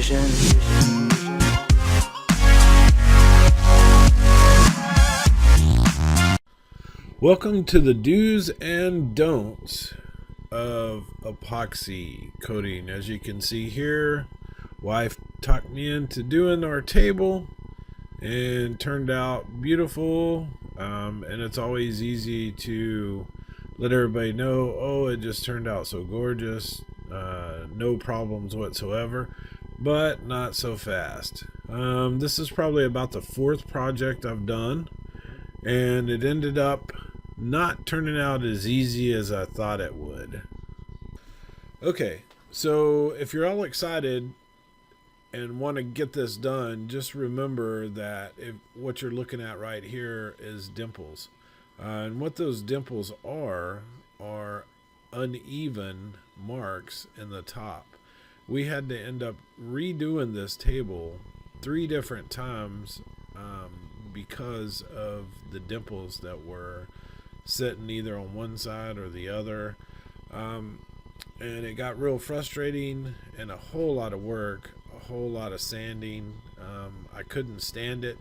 vision. Welcome to the do's and don'ts of epoxy coating. As you can see here, wife talked me into doing our table and turned out beautiful. And it's always easy to let everybody know, oh, it just turned out so gorgeous, no problems whatsoever, but not so fast. This is probably about the fourth project I've done, and it ended up not turning out as easy as I thought it would. Okay, so if you're all excited and want to get this done, just remember that what you're looking at right here is dimples. And what those dimples are uneven marks in the top. We had to end up redoing this table 3 different times because of the dimples that were sitting either on one side or the other. And it got real frustrating and a whole lot of work, a whole lot of sanding. I couldn't stand it.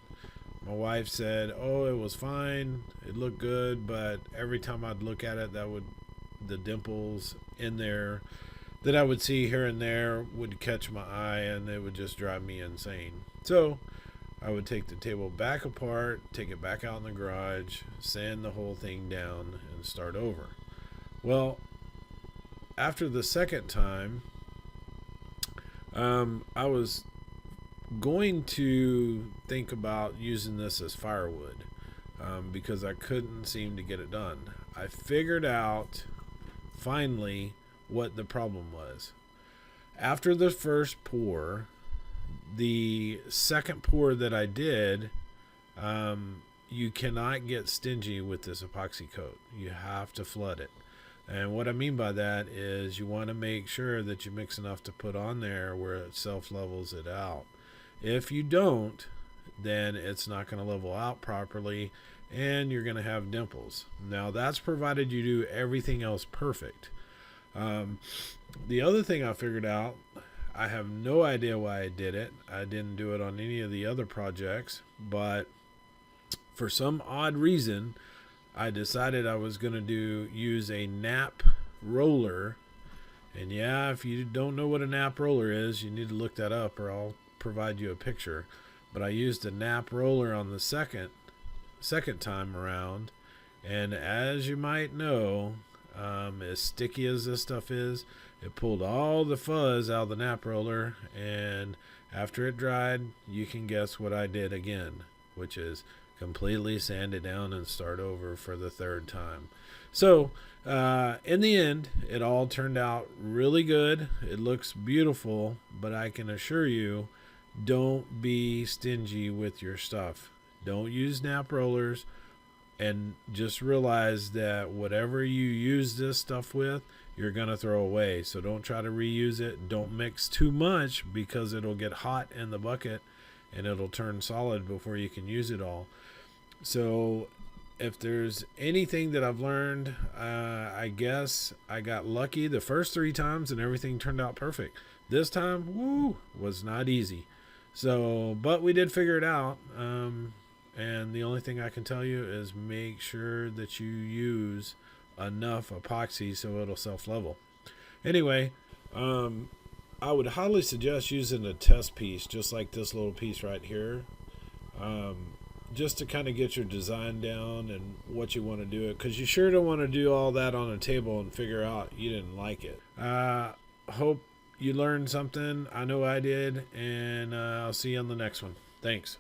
My wife said, oh, it was fine, it looked good, but every time I'd look at it, the dimples in there that I would see here and there would catch my eye, and it would just drive me insane. So I would take the table back apart, take it back out in the garage, sand the whole thing down, and start over. Well, after the second time, I was going to think about using this as firewood because I couldn't seem to get it done. I figured out finally what the problem was. After the first pour, the second pour that I did, you cannot get stingy with this epoxy coat. You have to flood it. And what I mean by that is you want to make sure that you mix enough to put on there where it self-levels it out. If you don't, then it's not going to level out properly and you're going to have dimples. Now that's provided you do everything else perfect. The other thing I figured out, I have no idea why I did it. I didn't do it on any of the other projects, but for some odd reason, I decided I was going to use a nap roller. And yeah, if you don't know what a nap roller is, you need to look that up or I'll provide you a picture. But I used a nap roller on the second time around, and as you might know, as sticky as this stuff is, it pulled all the fuzz out of the nap roller, and after it dried, you can guess what I did again, which is completely sand it down and start over for the third time. So in the end, it all turned out really good. It looks beautiful, but I can assure you, don't be stingy with your stuff. Don't use nap rollers, and just realize that whatever you use this stuff with, you're going to throw away. So don't try to reuse it. Don't mix too much because it'll get hot in the bucket and it'll turn solid before you can use it all. So if there's anything that I've learned, I guess I got lucky the first 3 times and everything turned out perfect. This time, was not easy. So, but we did figure it out. And the only thing I can tell you is make sure that you use enough epoxy so it'll self-level. Anyway, I would highly suggest using a test piece just like this little piece right here, just to kind of get your design down and what you want to do it, because you sure don't want to do all that on a table and figure out you didn't like it. Hope you learned something. I know I did, and I'll see you on the next one. Thanks.